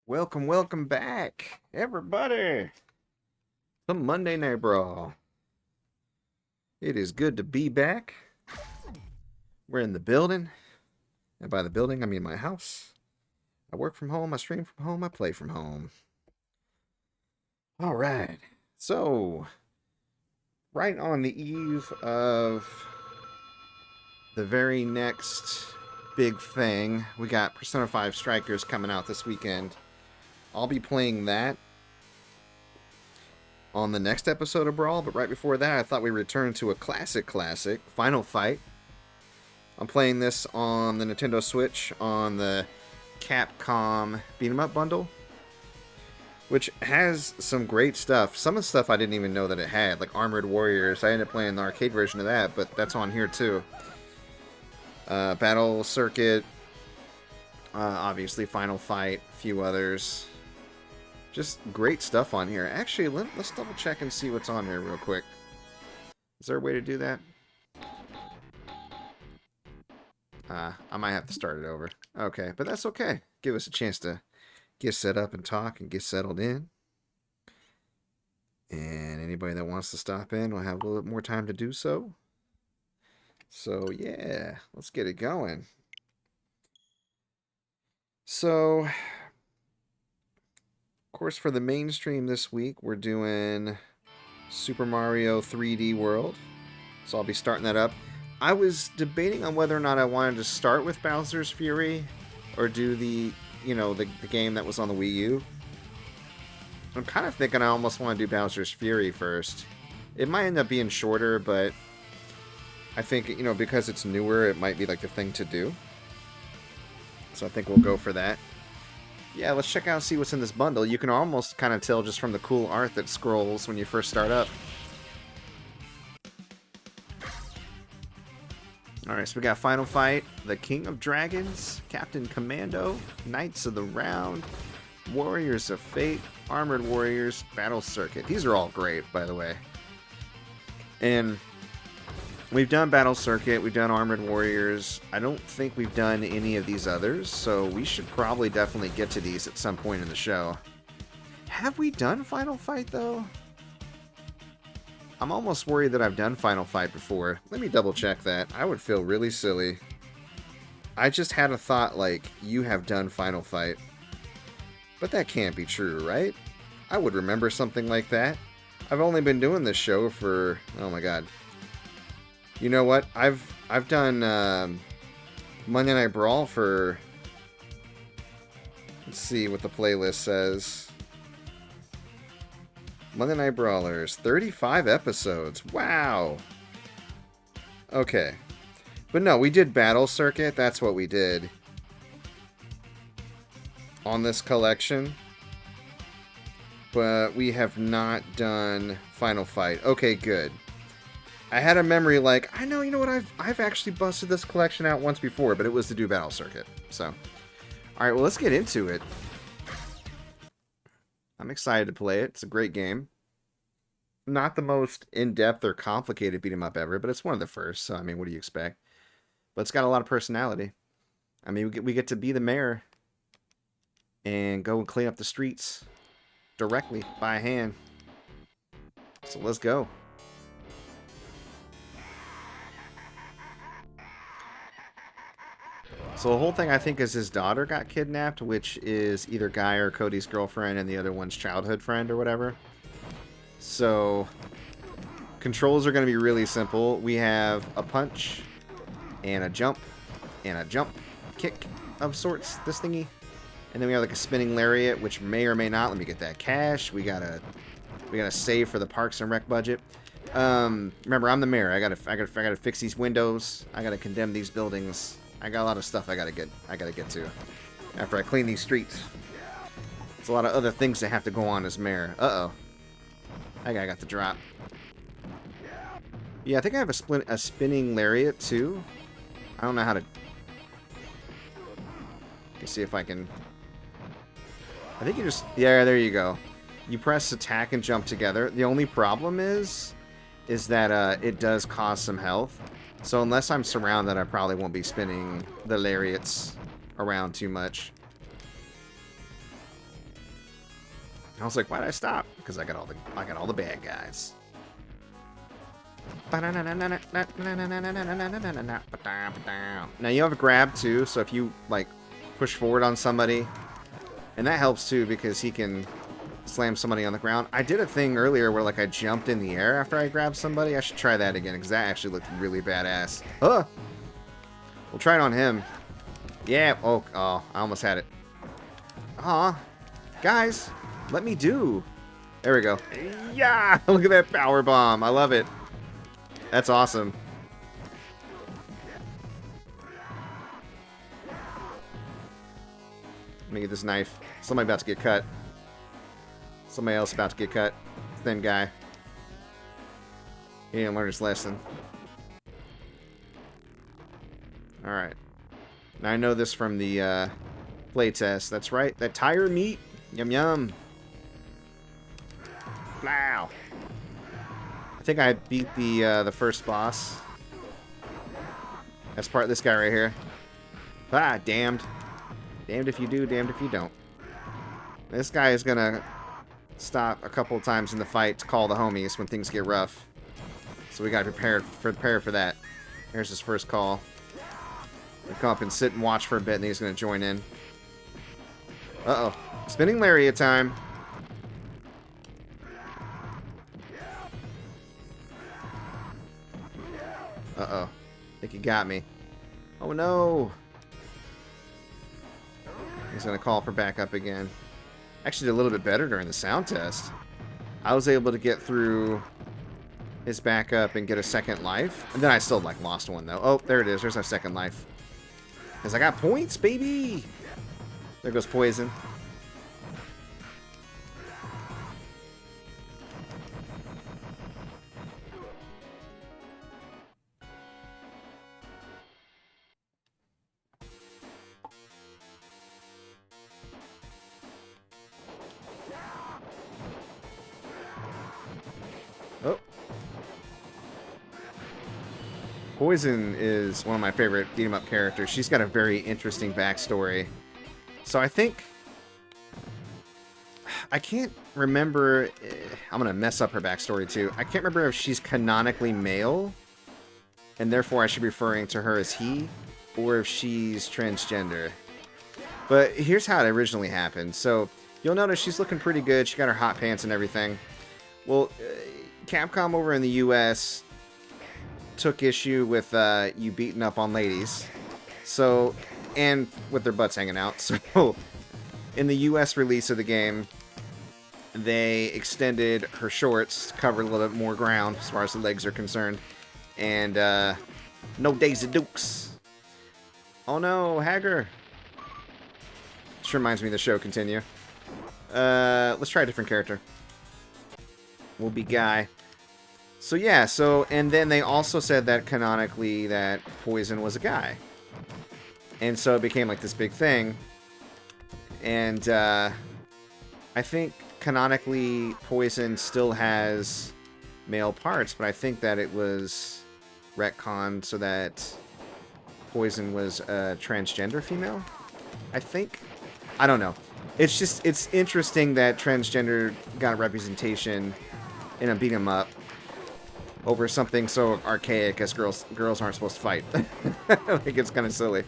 Welcome back, everybody, to Monday Night Brawl. It is good to be back. We're in the building, and by the building, I mean my house. I work from home, I stream from home, I play from home. All right, so right on the eve of the very next big thing, we got Persona 5 Strikers coming out this weekend. I'll be playing that on the next episode of Brawl, but right before that, I thought we returned to a classic, Final Fight. I'm playing this on the Nintendo Switch on the Capcom Beat 'em Up bundle, which has some great stuff. Some of the stuff I didn't even know that it had, like Armored Warriors. I ended up playing the arcade version of that, but that's on here too. Battle Circuit, obviously Final Fight, a few others. Just great stuff on here. Actually, let's double check and see what's on here real quick. Is there a way to do that? I might have to start it over. Okay, but that's okay. Give us a chance to get set up and talk and get settled in. And anybody that wants to stop in will have a little bit more time to do so. So, yeah, let's get it going. So, of course, for the mainstream this week, we're doing Super Mario 3D World. So I'll be starting that up. I was debating on whether or not I wanted to start with Bowser's Fury or do the game that was on the Wii U. I'm kind of thinking I almost want to do Bowser's Fury first. It might end up being shorter, but I think, because it's newer, it might be like the thing to do. So I think we'll go for that. Yeah, let's check out and see what's in this bundle. You can almost kind of tell just from the cool art that scrolls when you first start up. Alright, so we got Final Fight, the King of Dragons, Captain Commando, Knights of the Round, Warriors of Fate, Armored Warriors, Battle Circuit. These are all great, by the way. And we've done Battle Circuit, we've done Armored Warriors. I don't think we've done any of these others, so we should probably definitely get to these at some point in the show. Have we done Final Fight, though? I'm almost worried that I've done Final Fight before. Let me double check that. I would feel really silly. I just had a thought like, you have done Final Fight. But that can't be true, right? I would remember something like that. I've only been doing this show for... oh my god. You know what? I've done Monday Night Brawl for... let's see what the playlist says. Monday Night Brawlers, 35 episodes. Wow. Okay. But no, we did Battle Circuit. That's what we did on this collection. But we have not done Final Fight. Okay, good. I had a memory like, I know, you know what, I've actually busted this collection out once before, but it was to do Battle Circuit. So, alright, well, let's get into it. I'm excited to play it. It's a great game. Not the most in-depth or complicated beat 'em up ever, but it's one of the first, so, I mean, what do you expect? But it's got a lot of personality. I mean, we get to be the mayor and go and clean up the streets directly by hand. So let's go. So the whole thing, I think, is his daughter got kidnapped, which is either Guy or Cody's girlfriend, and the other one's childhood friend or whatever. So controls are going to be really simple. We have a punch and a jump kick of sorts, this thingy. And then we have like a spinning lariat, which may or may not. Let me get that cash. We gotta save for the Parks and Rec budget. Remember, I'm the mayor. I gotta fix these windows. I gotta condemn these buildings. I got a lot of stuff I gotta get to after I clean these streets. It's a lot of other things that have to go on as mayor. Uh-oh. That guy got the drop. Yeah, I think I have a spinning lariat too. I don't know how to... let's see if I can... I think you just... yeah, there you go. You press attack and jump together. The only problem is that it does cost some health. So unless I'm surrounded, I probably won't be spinning the lariats around too much. I was like, why'd I stop? Because I got all the bad guys. Now you have a grab too, so if you like push forward on somebody, and that helps too because he can slam somebody on the ground. I did a thing earlier where like I jumped in the air after I grabbed somebody. I should try that again because that actually looked really badass. We'll try it on him. Yeah. Oh, I almost had it. Aw, guys, let me do. There we go. Yeah, look at that power bomb. I love it. That's awesome. Let me get this knife. Somebody about to get cut. Somebody else about to get cut. Thin guy. He didn't learn his lesson. Alright. Now I know this from the playtest. That's right. That tire meat. Yum yum. Wow. I think I beat the first boss. That's part of this guy right here. Ah, damned. Damned if you do, damned if you don't. This guy is gonna stop a couple of times in the fight to call the homies when things get rough. So we gotta prepare for that. Here's his first call. He'll come up and sit and watch for a bit, and then he's gonna join in. Uh-oh. Spinning lariat time. Uh-oh. I think he got me. Oh no! He's gonna call for backup again. Actually did a little bit better during the sound test. I was able to get through his backup and get a second life. And then I still like lost one though. Oh, there it is. There's our second life. Because I got points, baby! There goes poison. Oh. Poison is one of my favorite beat-em-up characters. She's got a very interesting backstory. So I think... I can't remember... I'm going to mess up her backstory too. I can't remember if she's canonically male, and therefore I should be referring to her as he, or if she's transgender. But here's how it originally happened. So you'll notice she's looking pretty good. She got her hot pants and everything. Well... Capcom over in the US took issue with you beating up on ladies, so, and with their butts hanging out. So in the US release of the game, they extended her shorts to cover a little bit more ground as far as the legs are concerned, and no Daisy Dukes. Oh no, Haggar. This reminds me of the show. Continue. Let's try a different character. We'll be Guy. So yeah, and then they also said that canonically that Poison was a guy. And so it became like this big thing. And I think canonically Poison still has male parts, but I think that it was retconned so that Poison was a transgender female, I think. I don't know. It's interesting that transgender got representation in a beat 'em up over something so archaic as girls aren't supposed to fight. I think it's kind of silly.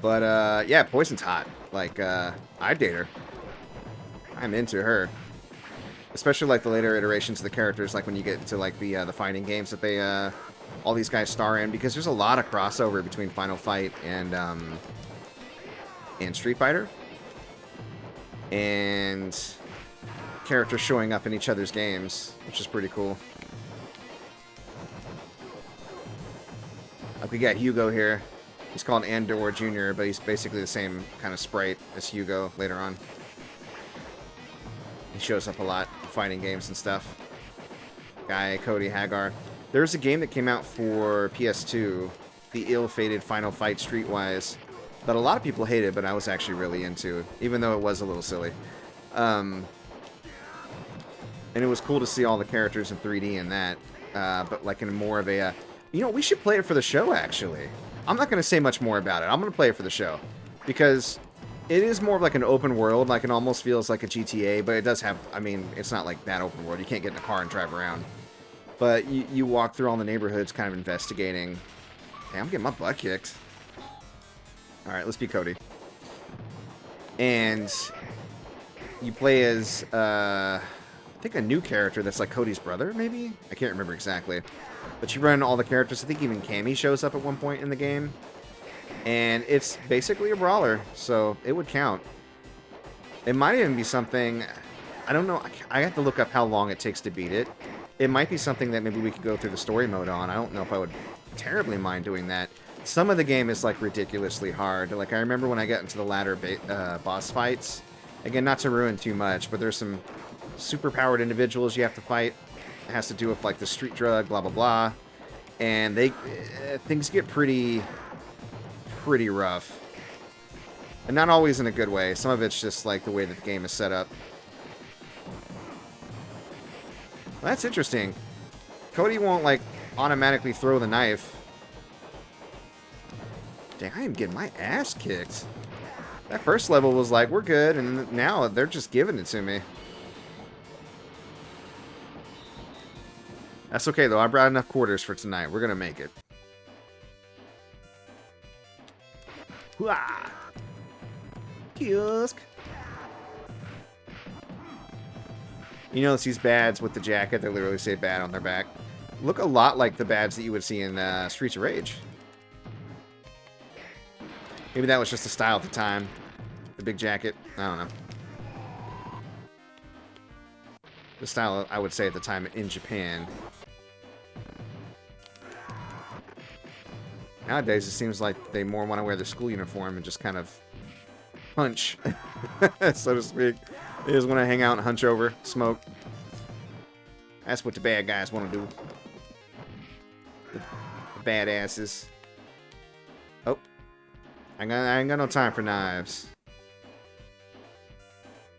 But yeah, Poison's hot. Like I'd date her. I'm into her. Especially like the later iterations of the characters, like when you get to like the fighting games that they all these guys star in, because there's a lot of crossover between Final Fight and Street Fighter. And characters showing up in each other's games, which is pretty cool. Like we got Hugo here. He's called Andor Jr., but he's basically the same kind of sprite as Hugo later on. He shows up a lot in fighting games and stuff. Guy, Cody Haggar. There's a game that came out for PS2, the ill-fated Final Fight Streetwise, that a lot of people hated, but I was actually really into, even though it was a little silly. And it was cool to see all the characters in 3D in that, but like in more of a... you know, we should play it for the show, actually. I'm not going to say much more about it. I'm going to play it for the show. Because It is more of like an open world, like it almost feels like a GTA, but it does have, I mean, it's not like that open world. You can't get in a car and drive around. But you walk through all the neighborhoods kind of investigating. Hey, I'm getting my butt kicked. Alright, let's be Cody. And you play as, I think a new character that's like Cody's brother, maybe? I can't remember exactly. But you run all the characters. I think even Cammy shows up at one point in the game. And it's basically a brawler, so it would count. It might even be something, I don't know, I have to look up how long it takes to beat it. It might be something that maybe we could go through the story mode on. I don't know if I would terribly mind doing that. Some of the game is like ridiculously hard. Like I remember when I got into the latter boss fights. Again, not to ruin too much, but there's some super powered individuals you have to fight. It has to do with like the street drug, blah blah blah, and things get pretty rough, and not always in a good way. Some of it's just like the way that the game is set up. Well, that's interesting. Cody won't like automatically throw the knife. Dang, I am getting my ass kicked. That first level was like, we're good, and now they're just giving it to me. That's okay, though. I brought enough quarters for tonight. We're going to make it. Hooah! Kiosk! You notice these bads with the jacket, they literally say bad on their back. Look a lot like the bads that you would see in Streets of Rage. Maybe that was just the style at the time. The big jacket. I don't know. The style, I would say, at the time in Japan. Nowadays, it seems like they more want to wear their school uniform and just kind of hunch, so to speak. They just want to hang out and hunch over, smoke. That's what the bad guys want to do. The badasses. Oh. I ain't got no time for knives.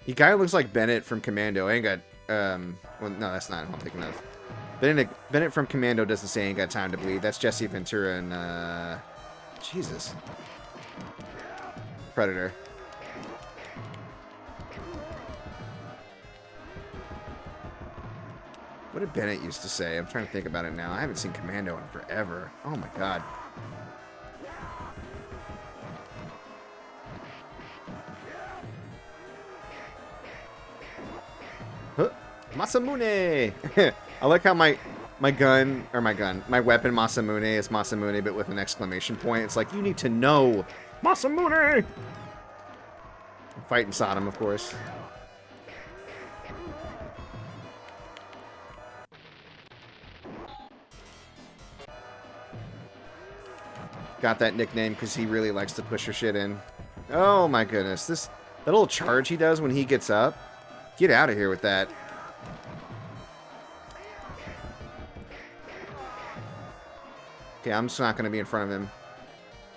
He kind of looks like Bennett from Commando. I ain't got, well, no, that's not who I'm thinking of. Bennett from Commando doesn't say ain't got time to bleed. That's Jesse Ventura and, Jesus. Predator. What did Bennett used to say? I'm trying to think about it now. I haven't seen Commando in forever. Oh my god. Huh. Masamune! I like how my weapon Masamune is Masamune, but with an exclamation point. It's like, you need to know Masamune! I'm fighting Sodom, of course. Got that nickname because he really likes to push her shit in. Oh my goodness. That little charge he does when he gets up. Get out of here with that. Okay, I'm just not going to be in front of him.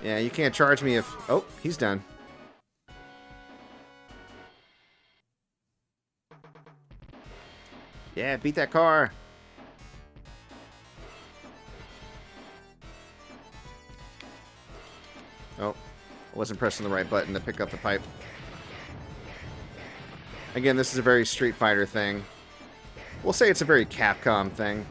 Yeah, you can't charge me if... Oh, he's done. Yeah, beat that car. Oh, I wasn't pressing the right button to pick up the pipe. Again, this is a very Street Fighter thing. We'll say it's a very Capcom thing.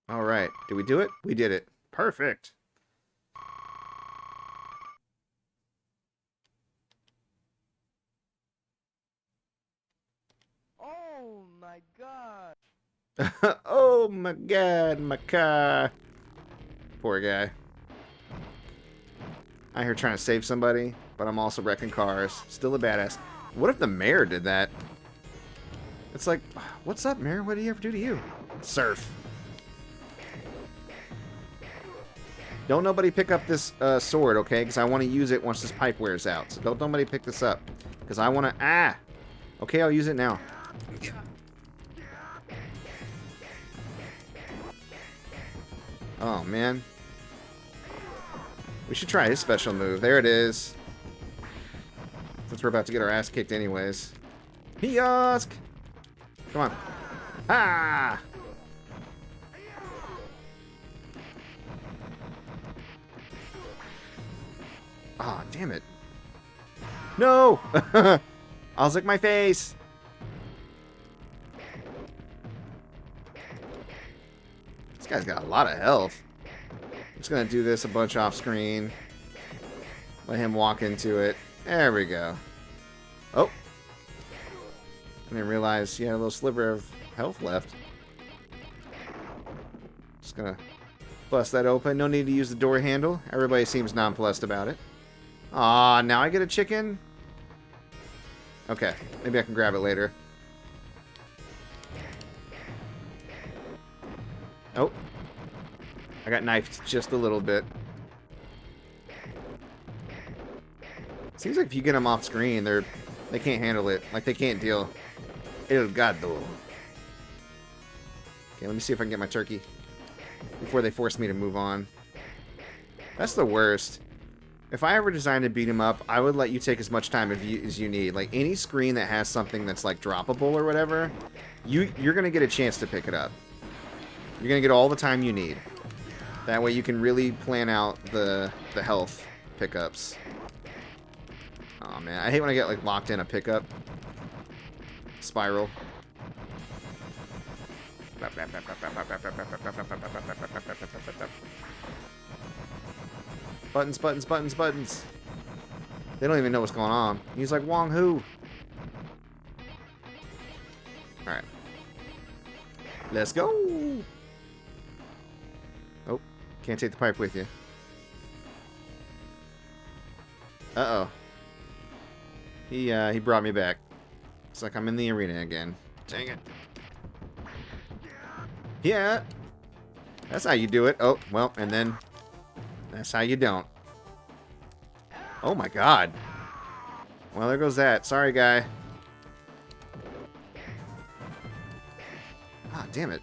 All right, did we do it? We did it. Perfect. Oh my god. Oh my god, my car. Poor guy. I'm here trying to save somebody, but I'm also wrecking cars. Still a badass. What if the mayor did that? It's like, what's up, mayor? What did he ever do to you? Surf. Don't nobody pick up this sword, okay? Because I want to use it once this pipe wears out. So don't nobody pick this up. Because I want to... Ah! Okay, I'll use it now. Oh, man. We should try his special move. There it is. Since we're about to get our ass kicked anyways. Kiosk! Come on. Ah! Ah, damn it. No! I was like, my face! This guy's got a lot of health. I'm just gonna do this a bunch off screen. Let him walk into it. There we go. Oh! I didn't realize he had a little sliver of health left. Just gonna bust that open. No need to use the door handle. Everybody seems nonplussed about it. Aw, now I get a chicken? Okay, maybe I can grab it later. Oh. I got knifed just a little bit. Seems like if you get them off screen, they can't handle it. Like, they can't deal. El gato. Okay, let me see if I can get my turkey before they force me to move on. That's the worst. If I ever designed to beat him up, I would let you take as much time as you need. Like, any screen that has something that's, like, droppable or whatever, you're going to get a chance to pick it up. You're going to get all the time you need. That way you can really plan out the health pickups. Oh, man. I hate when I get, like, locked in a pickup spiral. Buttons, buttons, buttons, buttons. They don't even know what's going on. He's like, Wong Hu. Alright. Let's go. Oh, can't take the pipe with you. Uh-oh. He brought me back. It's like I'm in the arena again. Dang it. Yeah. That's how you do it. Oh, well, and then that's how you don't. Oh my god. Well, there goes that. Sorry, guy. Ah, damn it.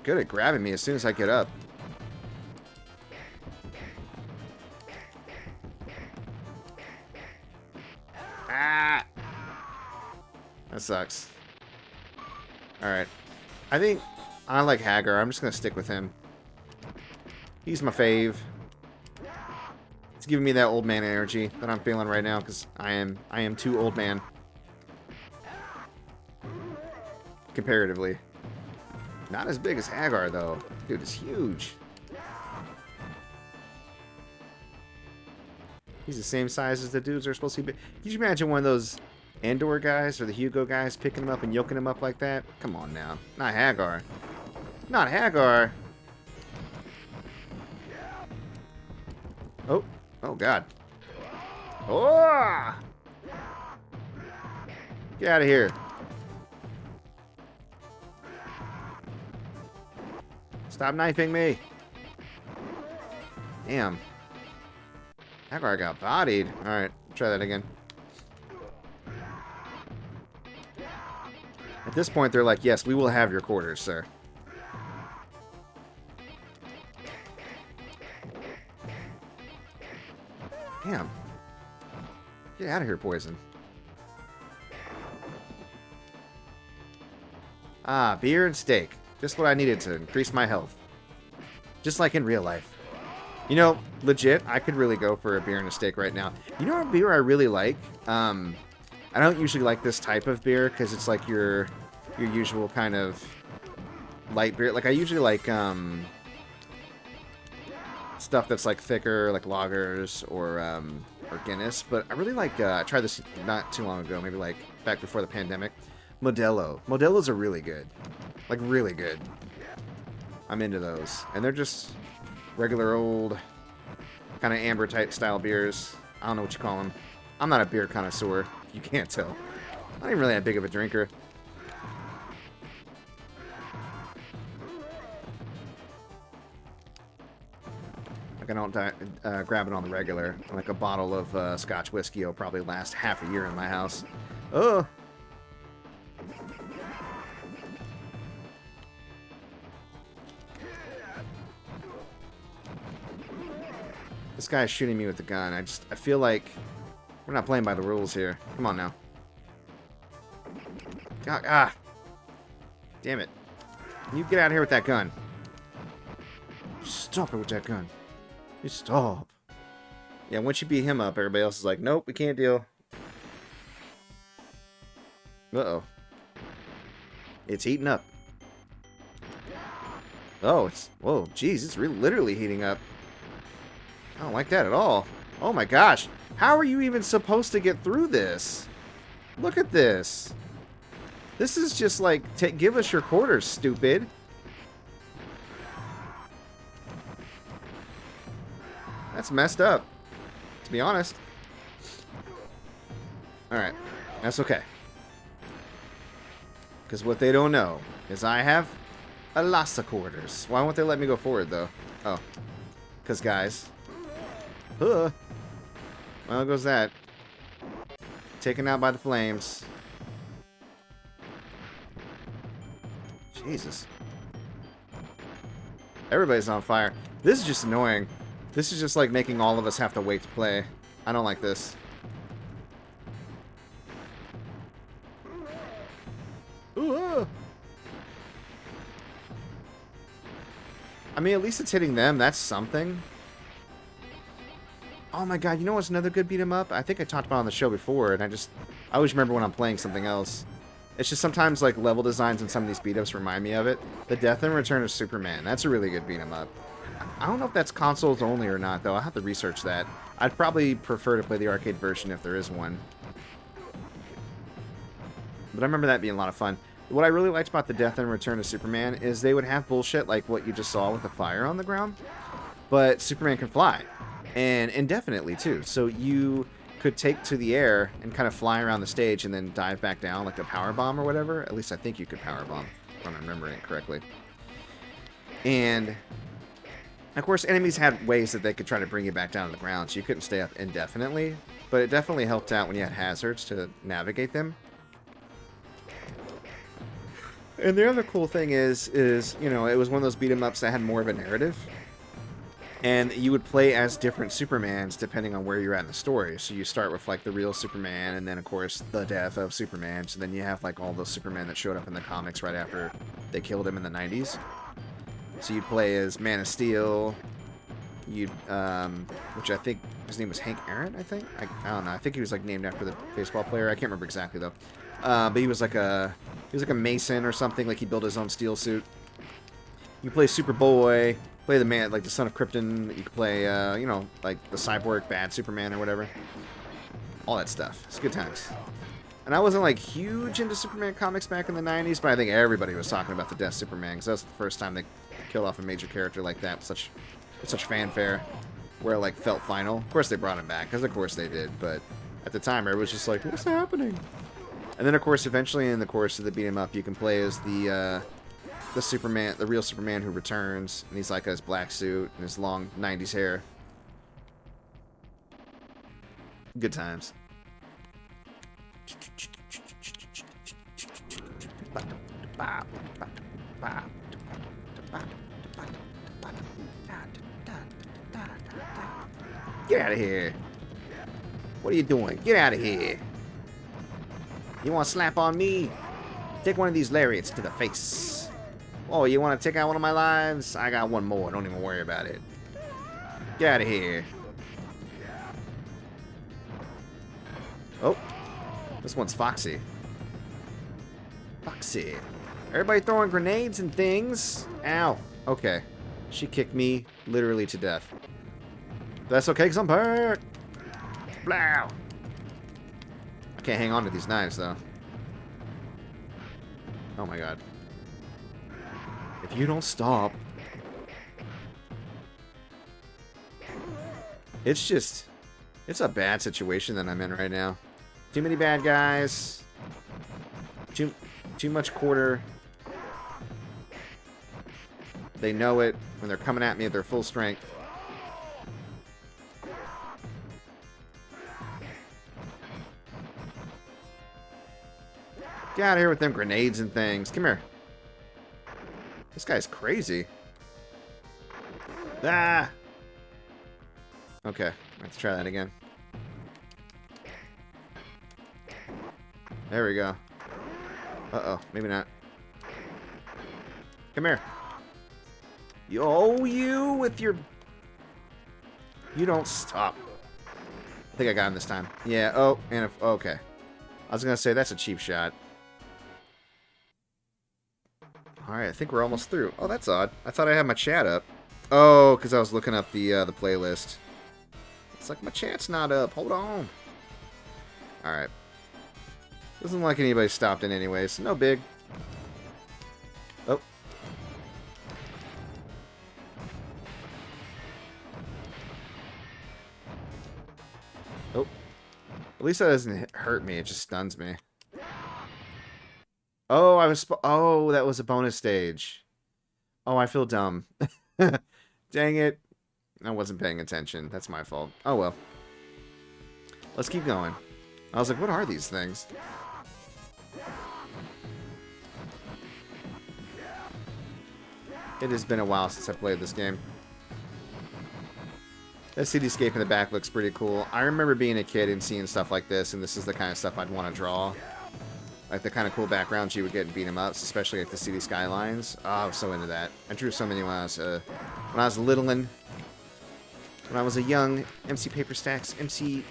Good at grabbing me as soon as I get up. Ah! That sucks. Alright. I think I like Haggar. I'm just going to stick with him. He's my fave. It's giving me that old man energy that I'm feeling right now because I am too old man. Comparatively. Not as big as Haggar, though. Dude, it's huge. He's the same size as the dudes that are supposed to be. Could you imagine one of those Andor guys or the Hugo guys picking him up and yoking him up like that? Come on now. Not Haggar. Not Haggar. Oh. Oh, God. Oh! Get out of here. Stop knifing me. Damn. Haggar got bodied. Alright, try that again. At this point, they're like, yes, we will have your quarters, sir. Damn. Get out of here, poison. Ah, beer and steak. Just what I needed to increase my health. Just like in real life. You know, legit, I could really go for a beer and a steak right now. You know what beer I really like? I don't usually like this type of beer because it's like your usual kind of light beer. Like I usually like stuff that's like thicker, like lagers or Guinness. But I really like. I tried this not too long ago, maybe like back before the pandemic. Modelo. Modelos are really good, like really good. I'm into those, and they're just regular old kind of amber type style beers. I don't know what you call them. I'm not a beer connoisseur, if you can't tell. I'm not even really that big of a drinker. Like I don't grab it on the regular. Like a bottle of Scotch whiskey will probably last half a year in my house. Oh! This guy's shooting me with the gun. I feel like We're not playing by the rules here. Come on now. Ah. Damn it. You get out of here with that gun. Stop it with that gun. You stop. Yeah, once you beat him up, everybody else is like, nope, we can't deal. Uh-oh. It's heating up. Oh, it's... Whoa, jeez, it's really literally heating up. I don't like that at all. Oh my gosh. How are you even supposed to get through this? Look at this. This is just like, give us your quarters, stupid. That's messed up, to be honest. Alright, that's okay. Because what they don't know is I have a lots of quarters. Why won't they let me go forward, though? Oh. Because, guys. Well, there goes that. Taken out by the flames. Jesus. Everybody's on fire. This is just annoying. This is just like making all of us have to wait to play. I don't like this. Ooh. I mean, at least it's hitting them. That's something. Oh my god, you know what's another good beat 'em up? I think I talked about it on the show before, and I always remember when I'm playing something else. It's just sometimes like level designs in some of these beat-ups remind me of it. The Death and Return of Superman. That's a really good beat 'em up. I don't know if that's consoles only or not, though. I'll have to research that. I'd probably prefer to play the arcade version if there is one. But I remember that being a lot of fun. What I really liked about the Death and Return of Superman is they would have bullshit like what you just saw with the fire on the ground. But Superman can fly. And indefinitely, too. So you could take to the air and kind of fly around the stage and then dive back down like a power bomb or whatever. At least I think you could power bomb, if I'm remembering it correctly. And of course, enemies had ways that they could try to bring you back down to the ground, so you couldn't stay up indefinitely. But it definitely helped out when you had hazards to navigate them. And the other cool thing is you know, it was one of those beat-em-ups that had more of a narrative. And you would play as different Supermans depending on where you're at in the story. So you start with, like, the real Superman, and then, of course, the death of Superman. So then you have, like, all those Supermen that showed up in the comics right after they killed him in the 90s. So you'd play as Man of Steel. You'd, which I think his name was Hank Aaron, I think? I don't know. I think he was, like, named after the baseball player. I can't remember exactly, though. But he was like a mason or something. Like, he built his own steel suit. You play Superboy. Play the man, like the Son of Krypton. You could play, you know, like the Cyborg, Bad Superman or whatever. All that stuff. It's good times. And I wasn't, like, huge into Superman comics back in the 90s, but I think everybody was talking about the Death Superman, because that was the first time they killed off a major character like that with such fanfare, where it, like, felt final. Of course they brought him back, because of course they did, but at the time, it was just like, what's happening? And then, of course, eventually in the course of the beat 'em up, you can play as the Superman, the real Superman who returns, and he's like his black suit and his long 90s hair. Good times. Get out of here. What are you doing? Get out of here. You want to slap on me? Take one of these lariats to the face. Oh, you want to take out one of my lives? I got one more. Don't even worry about it. Get out of here. Oh. This one's Foxy. Foxy. Everybody throwing grenades and things. Ow. Okay. She kicked me literally to death. That's okay, because I'm hurt. Blow. I can't hang on to these knives, though. Oh, my God. If you don't stop. It's just... It's a bad situation that I'm in right now. Too many bad guys. Too much quarter. They know it when they're coming at me at their full strength. Get out of here with them grenades and things. Come here. This guy's crazy. Ah! Okay, let's try that again. There we go. Uh-oh. Maybe not. Come here. Yo, you with your... You don't stop. I think I got him this time. Yeah, oh, and if... Okay. I was going to say, that's a cheap shot. Alright, I think we're almost through. Oh, that's odd. I thought I had my chat up. Oh, because I was looking up the playlist. It's like, my chat's not up. Hold on. Alright. Doesn't look like anybody stopped in anyways. No big. Oh. Oh. At least that doesn't hurt me. It just stuns me. Oh, oh, that was a bonus stage. Oh, I feel dumb. Dang it. I wasn't paying attention. That's my fault. Oh, well. Let's keep going. I was like, what are these things? It has been a while since I played this game. The cityscape in the back looks pretty cool. I remember being a kid and seeing stuff like this, and this is the kind of stuff I'd want to draw. Like the kind of cool backgrounds you would get in beat 'em ups, especially like the city skylines. Oh, I was so into that. I drew so many when I was littlein'. When I was a young MC Paper Stacks, MC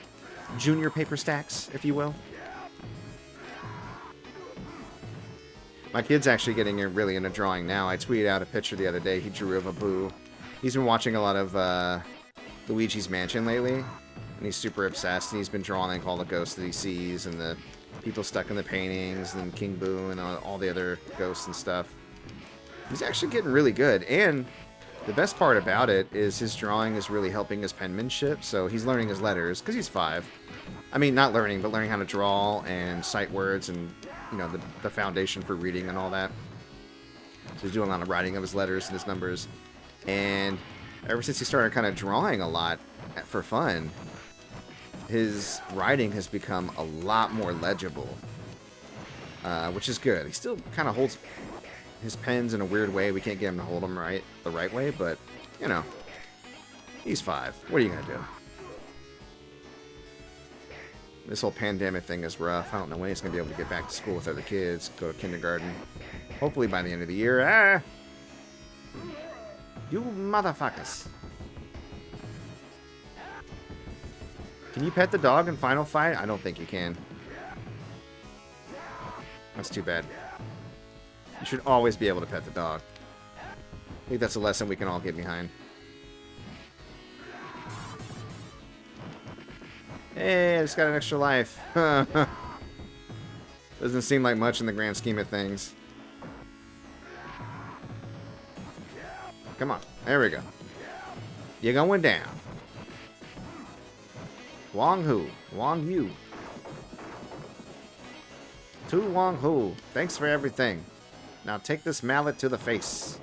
Junior Paper Stacks, if you will. My kid's actually getting really into drawing now. I tweeted out a picture the other day. He drew of a boo. He's been watching a lot of Luigi's Mansion lately, and he's super obsessed. And he's been drawing like all the ghosts that he sees and the people stuck in the paintings and King Boo and all the other ghosts and stuff. He's actually getting really good, and the best part about it is his drawing is really helping his penmanship. So he's learning his letters because he's 5. I mean, not learning, but learning how to draw and sight words and, you know, the foundation for reading and all that. So he's doing a lot of writing of his letters and his numbers. And ever since he started kind of drawing a lot for fun, his writing has become a lot more legible, which is good. He still kind of holds his pens in a weird way. We can't get him to hold them the right way, but, you know, he's 5. What are you going to do? This whole pandemic thing is rough. I don't know when he's going to be able to get back to school with other kids, go to kindergarten. Hopefully by the end of the year. Ah! You motherfuckers. Can you pet the dog in Final Fight? I don't think you can. That's too bad. You should always be able to pet the dog. I think that's a lesson we can all get behind. Hey, I just got an extra life. Doesn't seem like much in the grand scheme of things. Come on. There we go. You're going down. Wong Hu. Wong Yu. To Wong Hu. Thanks for everything. Now take this mallet to the face.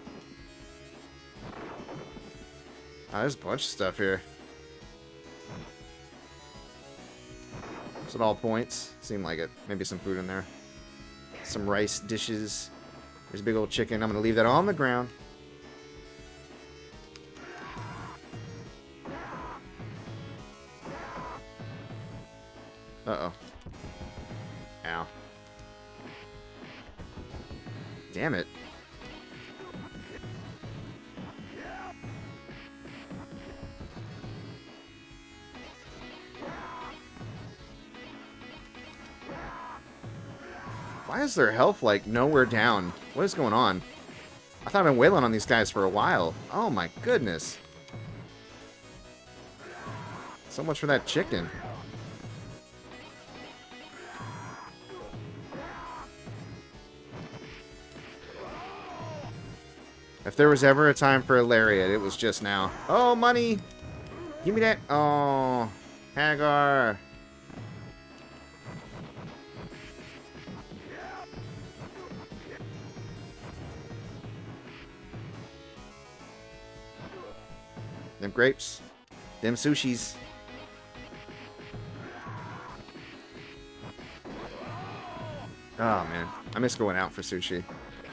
Oh, there's a bunch of stuff here. Is it all points? Seemed like it. Maybe some food in there. Some rice dishes. There's a big old chicken. I'm going to leave that on the ground. Uh-oh. Ow. Damn it. Why is their health, like, nowhere down? What is going on? I thought I've been wailing on these guys for a while. Oh my goodness. So much for that chicken. If there was ever a time for a lariat, it was just now. Oh, money! Give me that. Oh, Haggar. Them grapes. Them sushis. Oh, man. I miss going out for sushi.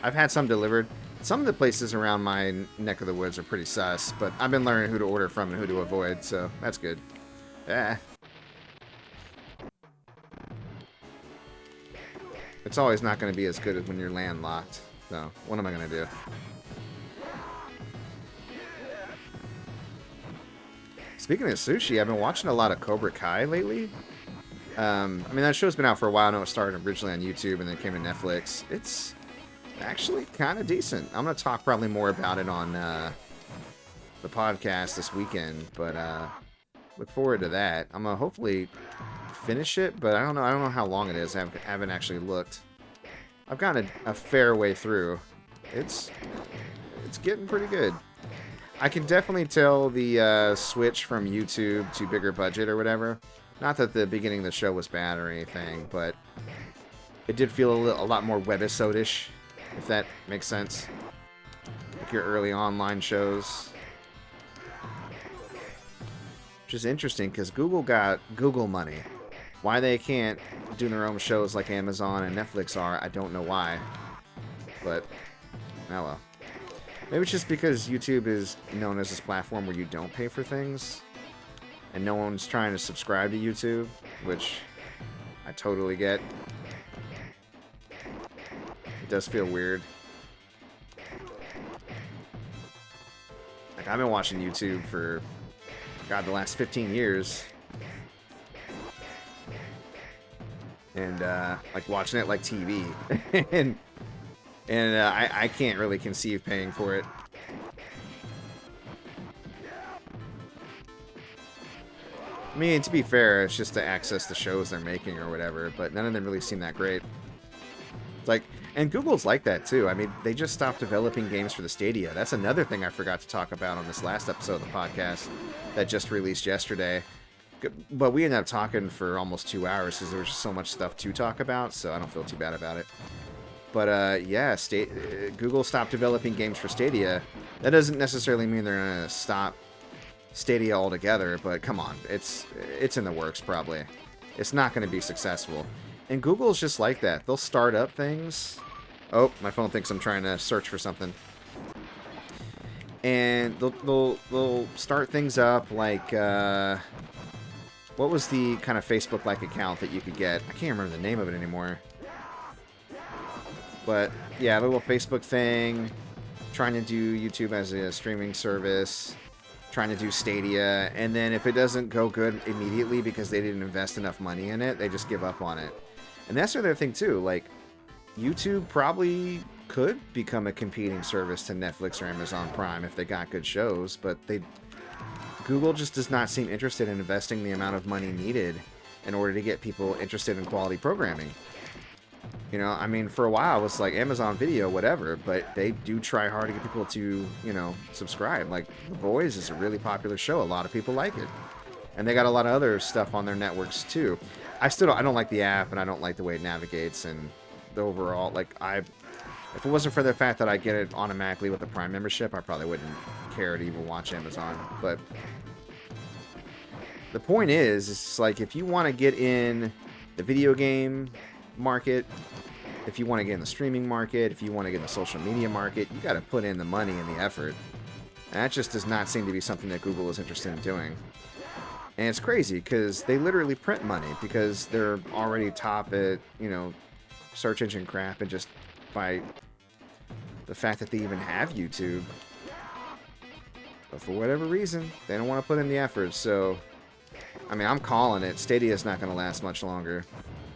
I've had some delivered. Some of the places around my neck of the woods are pretty sus, but I've been learning who to order from and who to avoid, so that's good. Ah. it's always not going to be as good as when you're landlocked. So, what am I going to do? Speaking of sushi, I've been watching a lot of Cobra Kai lately. I mean, that show's been out for a while. I know it started originally on YouTube and then came to Netflix. It's actually kind of decent. I'm going to talk probably more about it on the podcast this weekend, but look forward to that. I'm going to hopefully finish it, but I don't know how long it is. I haven't actually looked. I've gotten a fair way through. It's getting pretty good. I can definitely tell the switch from YouTube to bigger budget or whatever. Not that the beginning of the show was bad or anything, but it did feel a lot more webisode-ish, if that makes sense. Like your early online shows. Which is interesting, because Google got Google money. Why they can't do their own shows like Amazon and Netflix are, I don't know why. But, oh well. Maybe it's just because YouTube is known as this platform where you don't pay for things. And no one's trying to subscribe to YouTube, which I totally get. It does feel weird. Like, I've been watching YouTube for, God, the last 15 years. And, like, watching it like TV. and I can't really conceive paying for it. I mean, to be fair, it's just to access the shows they're making or whatever, but none of them really seem that great. It's like, and Google's like that too. I mean, they just stopped developing games for the Stadia. That's another thing I forgot to talk about on this last episode of the podcast that just released yesterday. But we ended up talking for almost 2 hours because there was just so much stuff to talk about, so I don't feel too bad about it. But yeah, Google stopped developing games for Stadia. That doesn't necessarily mean they're going to stop Stadia altogether, but come on, it's in the works probably. It's not going to be successful. And Google's just like that. They'll start up things. Oh, my phone thinks I'm trying to search for something. And they'll start things up like what was the kind of Facebook-like account that you could get? I can't remember the name of it anymore. But yeah, a little Facebook thing, trying to do YouTube as a streaming service, trying to do Stadia, and then if it doesn't go good immediately because they didn't invest enough money in it, they just give up on it. And that's the other thing too, like, YouTube probably could become a competing service to Netflix or Amazon Prime if they got good shows, but Google just does not seem interested in investing the amount of money needed in order to get people interested in quality programming. You know, I mean, for a while it was like Amazon Video, whatever, but they do try hard to get people to, you know, subscribe. Like, The Boys is a really popular show. A lot of people like it. And they got a lot of other stuff on their networks, too. I don't like the app, and I don't like the way it navigates, and the overall, like, if it wasn't for the fact that I get it automatically with the Prime membership, I probably wouldn't care to even watch Amazon. But the point is, it's like, if you want to get in the video game market, if you want to get in the streaming market, if you want to get in the social media market, you got to put in the money and the effort. And that just does not seem to be something that Google is interested in doing. And it's crazy because they literally print money because they're already top at, you know, search engine crap, and just by the fact that they even have YouTube. But for whatever reason, they don't want to put in the effort. So, I mean, I'm calling it. Stadia is not going to last much longer.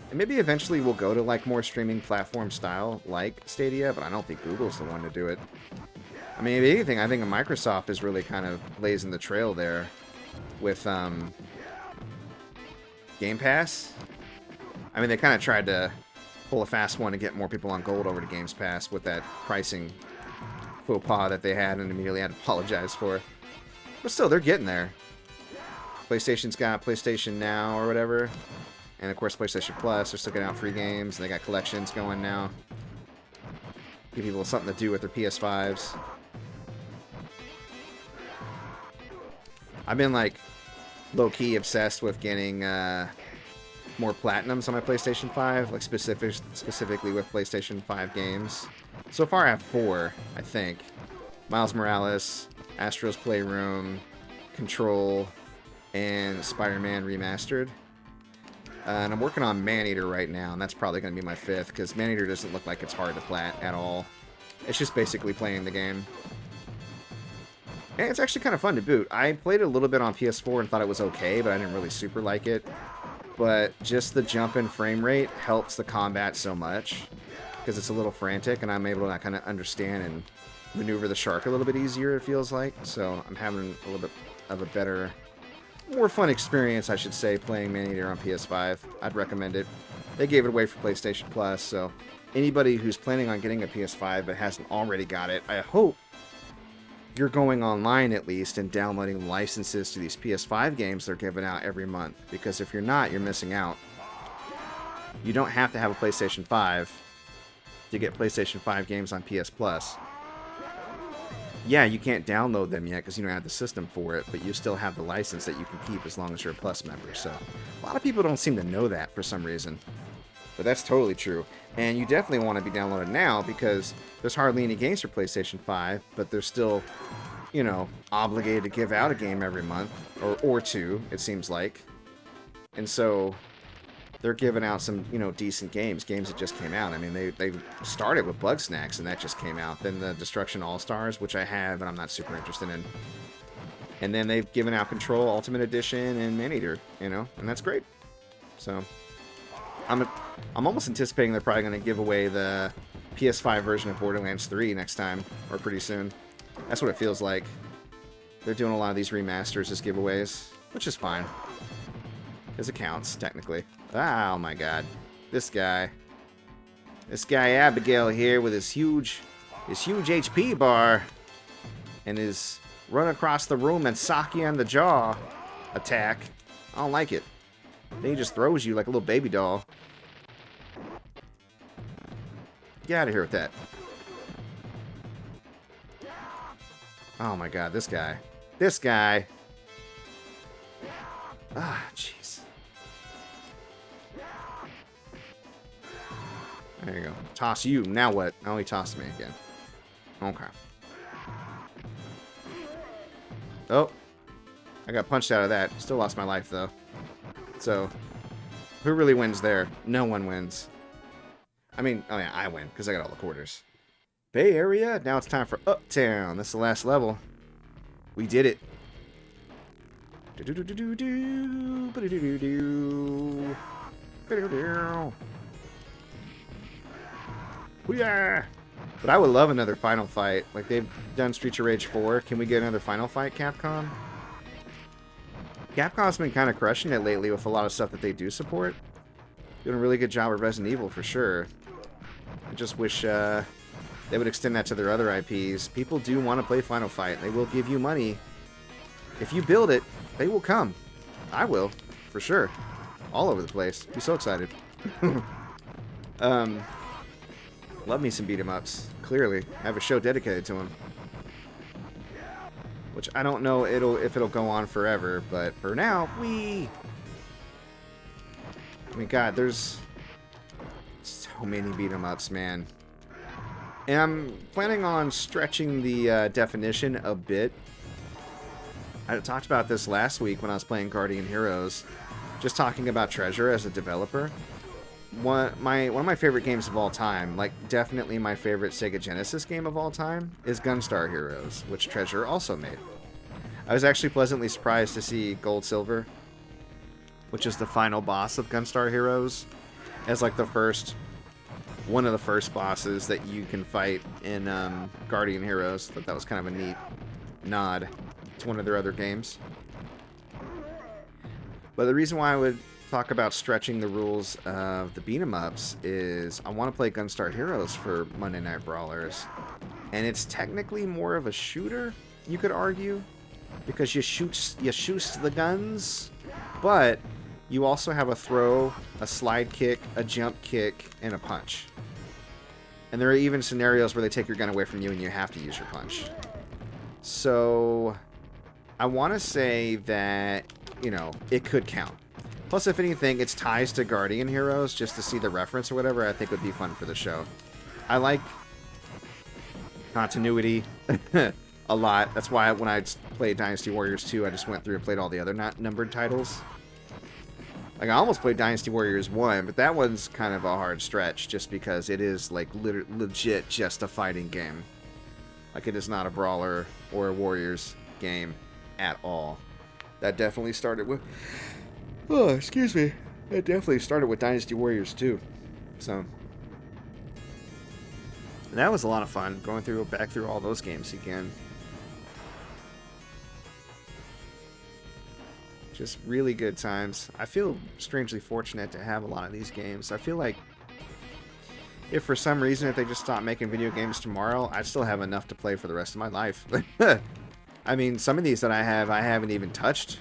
And maybe eventually we'll go to, like, more streaming platform style like Stadia, but I don't think Google's the one to do it. I mean, if anything, I think Microsoft is really kind of blazing the trail there with Game Pass. I mean, they kind of tried to pull a fast one to get more people on Gold over to Games Pass with that pricing faux pas that they had and immediately had to apologize for. But still, they're getting there. PlayStation's got PlayStation Now or whatever. And of course, PlayStation Plus, they're still getting out free games, and they got collections going now. Give people something to do with their PS5s. I've been, like, low-key obsessed with getting more Platinums on my PlayStation 5, like specifically with PlayStation 5 games. So far, I have 4, I think. Miles Morales, Astro's Playroom, Control, and Spider-Man Remastered. And I'm working on Maneater right now, and that's probably going to be my 5th, because Maneater doesn't look like it's hard to plat at all. It's just basically playing the game. And it's actually kind of fun to boot. I played it a little bit on PS4 and thought it was okay, but I didn't really super like it. But just the jump in frame rate helps the combat so much, because it's a little frantic, and I'm able to kind of understand and maneuver the shark a little bit easier, it feels like. So I'm having a little bit of a better, more fun experience, I should say, playing Maneater on PS5. I'd recommend it. They gave it away for PlayStation Plus, so anybody who's planning on getting a PS5 but hasn't already got it, I hope you're going online at least and downloading licenses to these PS5 games they're giving out every month. Because if you're not, you're missing out. You don't have to have a PlayStation 5 to get PlayStation 5 games on PS Plus. Yeah, you can't download them yet because you don't have the system for it, but you still have the license that you can keep as long as you're a Plus member. So a lot of people don't seem to know that for some reason. But that's totally true. And you definitely want to be downloaded now because there's hardly any games for PlayStation 5, but they're still, you know, obligated to give out a game every month, or two, it seems like. And so they're giving out some, you know, decent games that just came out. I mean, they started with Bug Snacks, and that just came out. Then the Destruction All-Stars, which I have, and I'm not super interested in. And then they've given out Control Ultimate Edition and Maneater, you know, and that's great. So I'm almost anticipating they're probably going to give away the PS5 version of Borderlands 3 next time, or pretty soon. That's what it feels like. They're doing a lot of these remasters as giveaways, which is fine. Because it counts, technically. Oh my god. This guy Abigail here with his huge HP bar and his run across the room and sock you on the jaw attack. I don't like it. Then he just throws you like a little baby doll. Get out of here with that. Oh my god, this guy. This guy. Ah, jeez. There you go. Toss you. Now what? Oh, he tossed me again. Okay. Oh. I got punched out of that. Still lost my life, though. So, who really wins there? No one wins. I mean, oh yeah, I win, because I got all the quarters. Bay Area? Now it's time for Uptown. This is the last level. We did it. Yeah. But I would love another Final Fight. Like, they've done Streets of Rage 4. Can we get another Final Fight, Capcom? Capcom's been kind of crushing it lately with a lot of stuff that they do support. Doing a really good job with Resident Evil, for sure. I just wish they would extend that to their other IPs. People do want to play Final Fight. They will give you money. If you build it, they will come. I will, for sure. All over the place. Be so excited. Love me some beat-em-ups. Clearly. I have a show dedicated to them. Which I don't know if it'll go on forever, but for now, I mean, God, there's so many beat-em-ups, man. And I'm planning on stretching the definition a bit. I talked about this last week when I was playing Guardian Heroes, just talking about Treasure as a developer. One of my favorite games of all time, like definitely my favorite Sega Genesis game of all time, is Gunstar Heroes, which Treasure also made. I was actually pleasantly surprised to see Gold Silver, which is the final boss of Gunstar Heroes, as like one of the first bosses that you can fight in Guardian Heroes. I thought that was kind of a neat nod to one of their other games. But the reason why I would talk about stretching the rules of the beat-em-ups is I want to play Gunstar Heroes for Monday Night Brawlers. And it's technically more of a shooter, you could argue, because you shoot the guns, but you also have a throw, a slide kick, a jump kick, and a punch. And there are even scenarios where they take your gun away from you and you have to use your punch. So I want to say that, you know, it could count. Plus, if anything, it's ties to Guardian Heroes, just to see the reference or whatever, I think would be fun for the show. I like continuity a lot. That's why when I played Dynasty Warriors 2, I just went through and played all the other not numbered titles. Like, I almost played Dynasty Warriors 1, but that one's kind of a hard stretch just because it is, like, legit just a fighting game. Like, it is not a brawler or a Warriors game at all. That definitely started with... Oh, excuse me. That definitely started with Dynasty Warriors 2. So... And that was a lot of fun, going back through all those games again. Just really good times. I feel strangely fortunate to have a lot of these games. I feel like if for some reason if they just stopped making video games tomorrow, I'd still have enough to play for the rest of my life. I mean, some of these that I haven't even touched,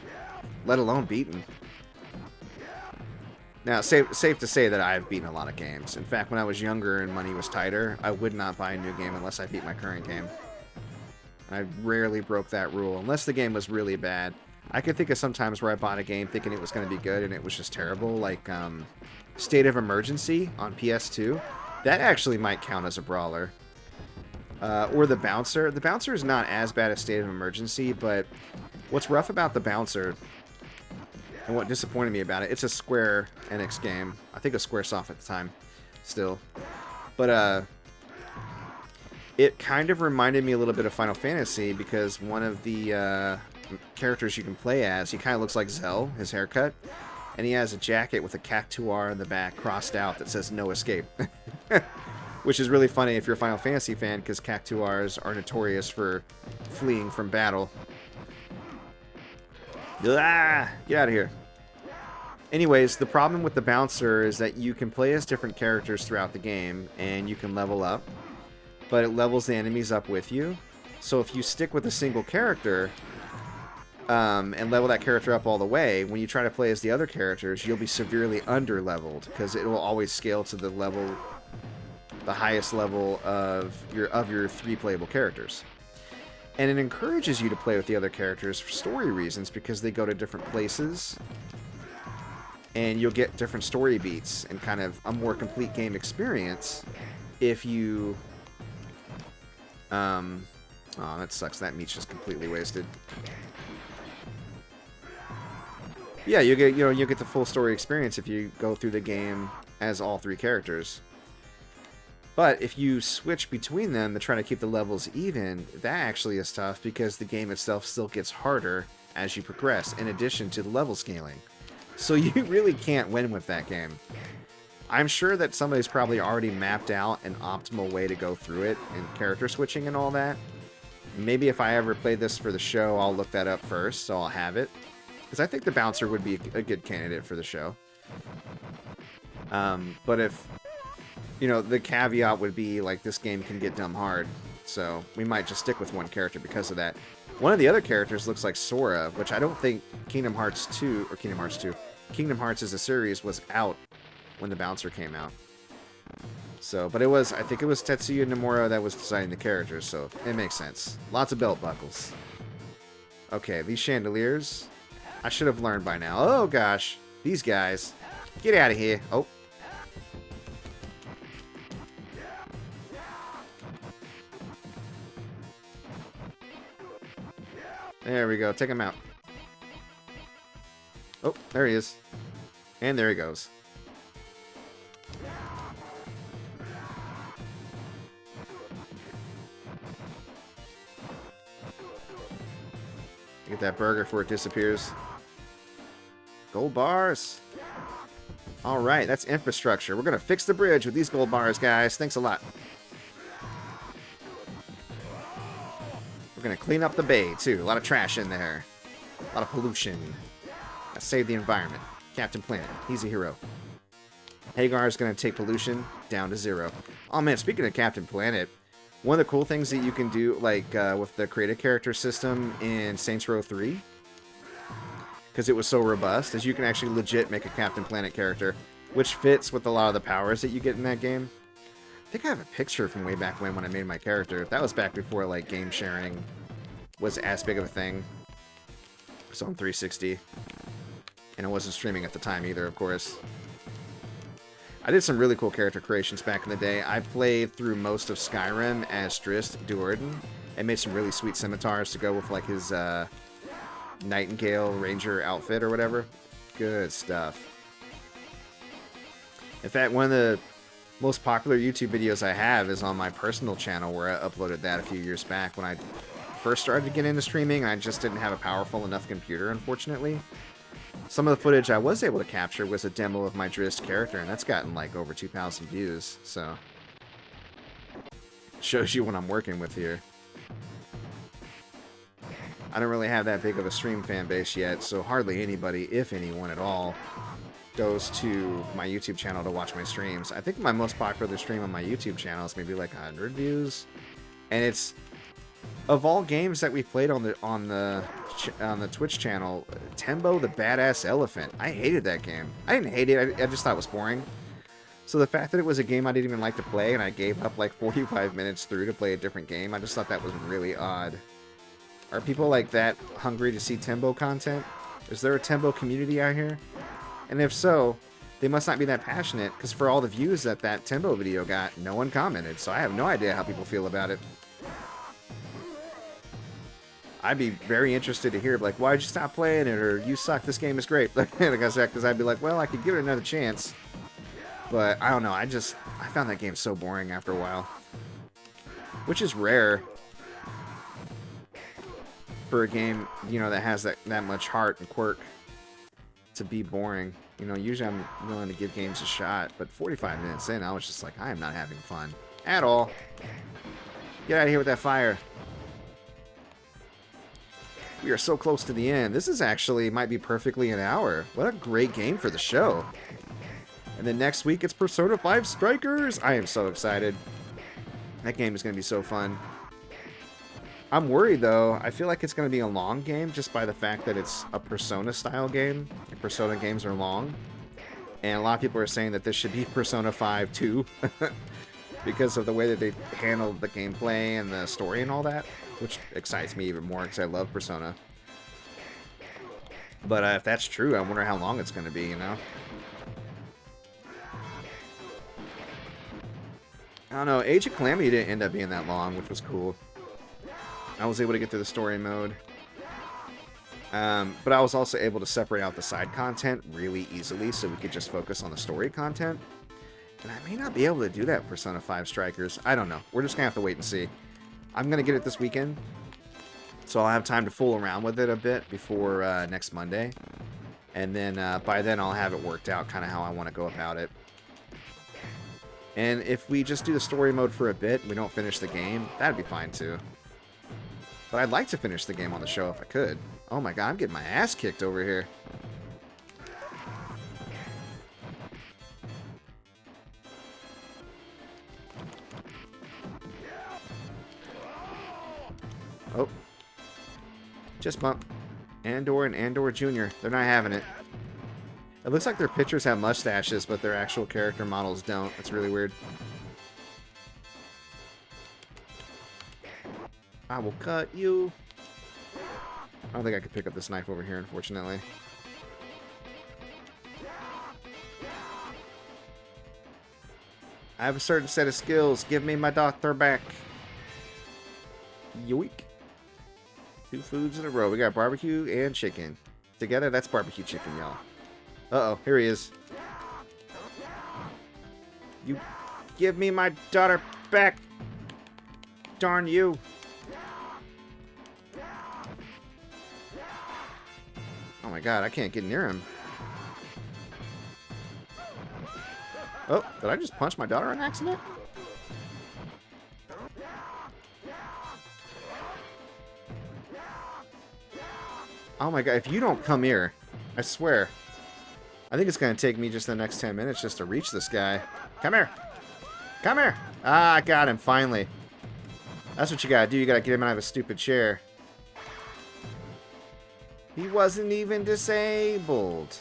let alone beaten. Now, safe to say that I've beaten a lot of games. In fact, when I was younger and money was tighter, I would not buy a new game unless I beat my current game. I rarely broke that rule, unless the game was really bad. I could think of some times where I bought a game thinking it was going to be good and it was just terrible, like State of Emergency on PS2. That actually might count as a brawler. Or The Bouncer. The Bouncer is not as bad as State of Emergency, but what's rough about The Bouncer, and what disappointed me about it, it's a Square Enix game. I think it was Squaresoft at the time, still. But it kind of reminded me a little bit of Final Fantasy because one of the characters you can play as, he kind of looks like Zell, his haircut, and he has a jacket with a cactuar in the back crossed out that says no escape. Which is really funny if you're a Final Fantasy fan because cactuars are notorious for fleeing from battle. Ah, get out of here. Anyways, the problem with the Bouncer is that you can play as different characters throughout the game and you can level up, but it levels the enemies up with you. So if you stick with a single character and level that character up all the way, when you try to play as the other characters, you'll be severely under-leveled because it will always scale to the highest level of your 3 playable characters. And it encourages you to play with the other characters for story reasons because they go to different places and you'll get different story beats and kind of a more complete game experience if you... Oh, that sucks. That meat's just completely wasted. Yeah, you get the full story experience if you go through the game as all 3 characters. But if you switch between them to try to keep the levels even, that actually is tough because the game itself still gets harder as you progress, in addition to the level scaling. So you really can't win with that game. I'm sure that somebody's probably already mapped out an optimal way to go through it, and character switching and all that. Maybe if I ever play this for the show, I'll look that up first, so I'll have it. Because I think the Bouncer would be a good candidate for the show. But if... You know, the caveat would be, like, this game can get dumb hard. So, we might just stick with one character because of that. One of the other characters looks like Sora, which I don't think Kingdom Hearts as a series was out when the Bouncer came out. So, but I think it was Tetsuya Nomura that was designing the characters, so it makes sense. Lots of belt buckles. Okay, these chandeliers, I should have learned by now. Oh gosh, these guys. Get out of here. Oh. There we go. Take him out. Oh, there he is. And there he goes. Get that burger before it disappears. Gold bars. Alright, that's infrastructure. We're going to fix the bridge with these gold bars, guys. Thanks a lot. We're going to clean up the bay, too. A lot of trash in there. A lot of pollution. Gotta save the environment. Captain Planet. He's a hero. Haggar is going to take pollution down to 0. Oh, man, speaking of Captain Planet, one of the cool things that you can do, like, with the create a character system in Saints Row 3, because it was so robust, is you can actually legit make a Captain Planet character, which fits with a lot of the powers that you get in that game. I think I have a picture from way back when I made my character. That was back before, like, game sharing was as big of a thing. It was on 360. And I wasn't streaming at the time either, of course. I did some really cool character creations back in the day. I played through most of Skyrim as Drizzt Do'Urden and made some really sweet scimitars to go with, like, his Nightingale Ranger outfit or whatever. Good stuff. In fact, one of the most popular YouTube videos I have is on my personal channel where I uploaded that a few years back when I first started to get into streaming. I just didn't have a powerful enough computer, unfortunately. Some of the footage I was able to capture was a demo of my Drizzt character, and that's gotten like over 2,000 views, so shows you what I'm working with here. I don't really have that big of a stream fan base yet, so hardly anybody, if anyone at all, goes to my YouTube channel to watch my streams. I think my most popular stream on my YouTube channel is maybe like 100 views, and it's of all games that we played on the Twitch channel, Tembo the Badass Elephant. I hated that game. I didn't hate it. I just thought it was boring. So the fact that it was a game I didn't even like to play, and I gave up like 45 minutes through to play a different game, I just thought that was really odd. Are people like that hungry to see Tembo content? Is there a Tembo community out here? And if so, they must not be that passionate, because for all the views that Tembo video got, no one commented, so I have no idea how people feel about it. I'd be very interested to hear, like, why'd you stop playing it, or you suck, this game is great. Like I said, because I'd be like, well, I could give it another chance. But, I don't know, I found that game so boring after a while. Which is rare for a game, you know, that has that much heart and quirk to be boring. You know, usually I'm willing to give games a shot, but 45 minutes in, I was just like, I am not having fun at all. Get out of here with that fire. We are so close to the end. This is actually, might be perfectly an hour. What a great game for the show. And then next week, it's Persona 5 Strikers. I am so excited. That game is going to be so fun. I'm worried, though. I feel like it's going to be a long game just by the fact that it's a Persona-style game. And Persona games are long. And a lot of people are saying that this should be Persona 5 2. Because of the way that they handled the gameplay and the story and all that. Which excites me even more because I love Persona. But if that's true, I wonder how long it's going to be, you know? I don't know. Age of Calamity didn't end up being that long, which was cool. I was able to get through the story mode. But I was also able to separate out the side content really easily so we could just focus on the story content. And I may not be able to do that with Persona 5 Strikers. I don't know. We're just going to have to wait and see. I'm going to get it this weekend, so I'll have time to fool around with it a bit before next Monday. And then by then I'll have it worked out kind of how I want to go about it. And if we just do the story mode for a bit and we don't finish the game, that'd be fine too. But I'd like to finish the game on the show if I could. Oh my god, I'm getting my ass kicked over here. Oh. Just bump. Andor and Andor Jr. They're not having it. It looks like their pictures have mustaches, but their actual character models don't. That's really weird. I will cut you. I don't think I could pick up this knife over here, unfortunately. I have a certain set of skills. Give me my doctor back. Yoink. 2 foods in a row. We got barbecue and chicken. Together, that's barbecue chicken, y'all. Uh-oh, here he is. You give me my daughter back. Darn you. Oh my god, I can't get near him. Oh, did I just punch my daughter on accident? Oh my god, if you don't come here, I swear. I think it's going to take me just the next 10 minutes just to reach this guy. Come here. Come here. Ah, I got him, finally. That's what you got to do. You got to get him out of a stupid chair. He wasn't even disabled.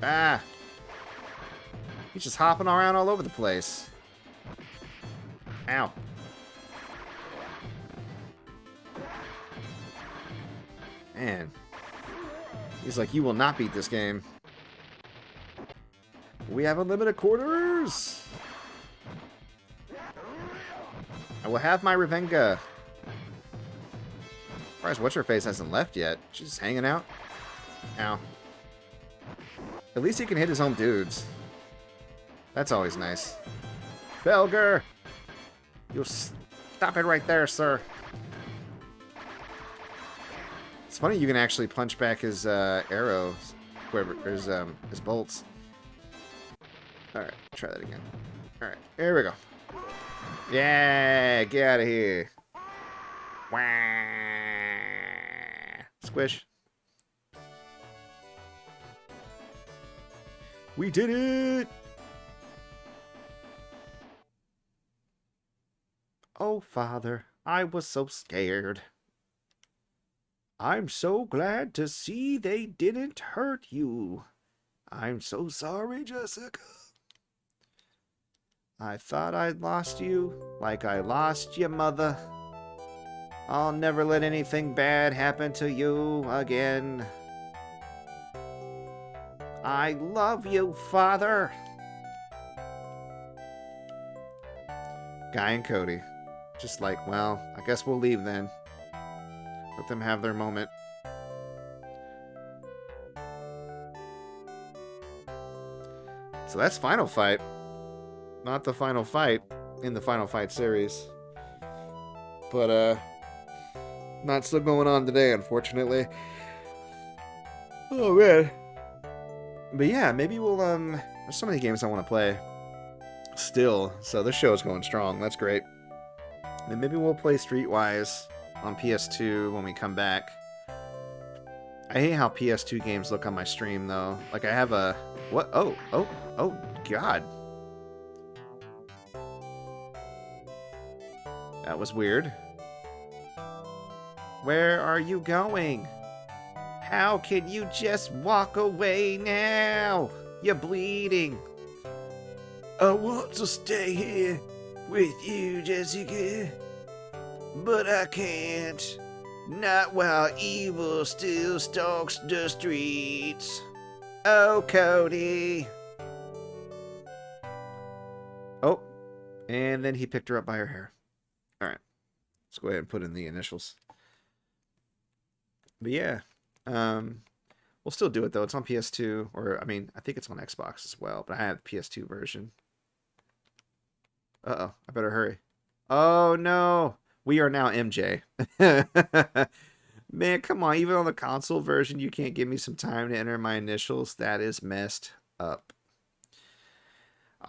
Ah. He's just hopping around all over the place. Ow. Man. He's like, you will not beat this game. We have unlimited quarters. I will have my Revenga. Surprised What's-Her-Face hasn't left yet. She's just hanging out. Ow. At least he can hit his own dudes. That's always nice. Belger! You stop it right there, sir. It's funny you can actually punch back his arrows, whoever his bolts. All right, try that again. All right, here we go. Yeah, get out of here. Wah. Squish. We did it! Oh, Father, I was so scared. I'm so glad to see they didn't hurt you. I'm so sorry, Jessica. I thought I'd lost you, like I lost your mother. I'll never let anything bad happen to you again. I love you, Father. Guy and Cody. Just like, well, I guess we'll leave then. Let them have their moment. So that's Final Fight. Not the final fight in the Final Fight series. But, not still going on today, unfortunately. Oh, man. But yeah, maybe we'll, there's so many games I want to play still. So this show is going strong. That's great. And maybe we'll play Streetwise on PS2 when we come back. I hate how PS2 games look on my stream, though. Like, I have a... What? Oh, God. That was weird. Where are you going? How can you just walk away now? You're bleeding. I want to stay here with you, Jessica. But I can't. Not while evil still stalks the streets. Oh, Cody. Oh, and then he picked her up by her hair. All right. Let's go ahead and put in the initials. But yeah. We'll still do it, though. It's on PS2. Or, I mean, I think it's on Xbox as well. But I have the PS2 version. Uh-oh. I better hurry. Oh, no. We are now MJ. Man, come on. Even on the console version, you can't give me some time to enter my initials. That is messed up.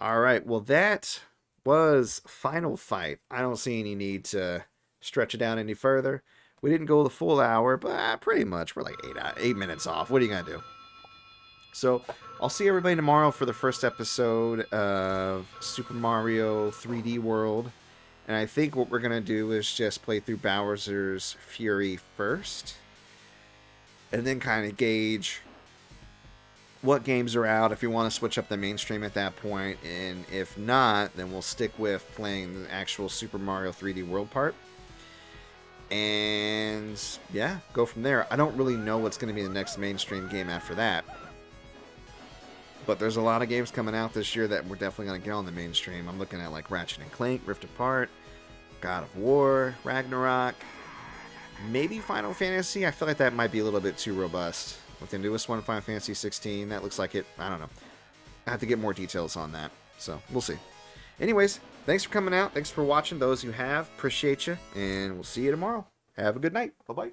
All right. Well, that was Final Fight. I don't see any need to stretch it down any further. We didn't go the full hour, but pretty much. We're like 8 minutes off. What are you going to do? So, I'll see everybody tomorrow for the first episode of Super Mario 3D World. And I think what we're going to do is just play through Bowser's Fury first. And then kind of gauge what games are out, if you want to switch up the mainstream at that point. And if not, then we'll stick with playing the actual Super Mario 3D World part. And yeah, go from there. I don't really know what's going to be the next mainstream game after that. But there's a lot of games coming out this year that we're definitely going to get on the mainstream. I'm looking at like Ratchet & Clank, Rift Apart, God of War, Ragnarok, maybe Final Fantasy. I feel like that might be a little bit too robust. With the newest one, Final Fantasy 16, that looks like it. I don't know. I have to get more details on that. So, we'll see. Anyways, thanks for coming out. Thanks for watching. Those who have, appreciate you. And we'll see you tomorrow. Have a good night. Bye-bye.